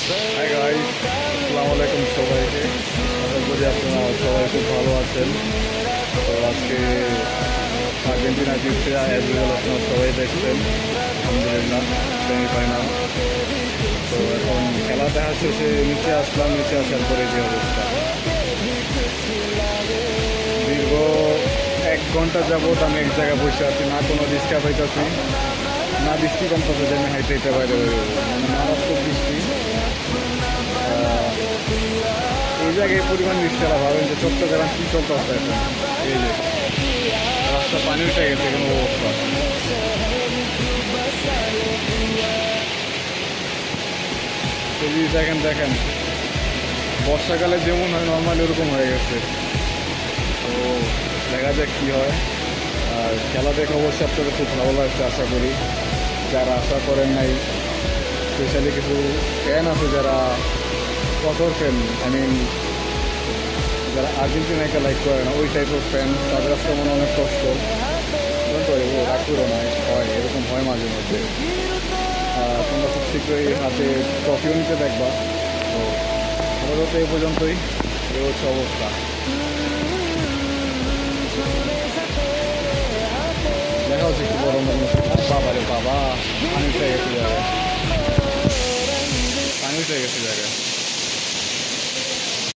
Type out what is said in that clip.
Hi guys, আসসালামু আলাইকুম সবাইকে। আশা করি আপনারা সবাই খুব ভালো আছেন। তো আজকে আর্জেন্টিনা জিতছে, অ্যাজ ইউজুয়াল আপনারা সবাই দেখছেন। আলহামদুলিল্লাহ, সেমিফাইনাল। তো এখন খেলা দেখা শেষে নিচে আসলাম, নিচে আসার পরে যে অবস্থা, দীর্ঘ 1 ঘন্টা যাবৎ আমি এক জায়গায় বসে আছি, না কোনো রিক্সা পাইতেছি, না বৃষ্টি কমতেছে যে আমি হাইটে হাইটে বাইরে বেরোবো, মানে মারাত্মক বৃষ্টি। এই জায়গায় পরিমাণ বৃষ্টিরা ভাবেন যে চট্টগ্রাম কী চলতেছে এখন। এই যে রাস্তা পানি উঠে গেছে, কোনো অবস্থা। যদি দেখেন দেখেন বর্ষাকালে যেমন হয় নর্মালি ওরকম হয়ে গেছে। তো দেখা যাক কী হয়। আর খেলা দেখে অবশ্যই আপনাদের খুব ভালো লাগছে আশা করি। যারা আশা করেন নাই, স্পেশালি কিছু ফ্যান আছে যারা কঠোর ফ্যান, আই মিন যারা আর্জেন্টিনাকে লাইক করে না, ওই টাইপের ফ্যান, তাদের কাছে মনে অনেক কষ্ট। রাগ করো না, হয় এরকম হয় মাঝে মধ্যে। তোমরা খুব শীঘ্রই হাতে ট্রফিও নিতে দেখবা। তো আপাতত এই পর্যন্তই, এই হচ্ছে অবস্থা। দেখা হচ্ছে একটু বড় অন্য বাবা রে বাবা, পানি উঠে গেছে জায়গায়, পানি উঠে গেছে জায়গায়।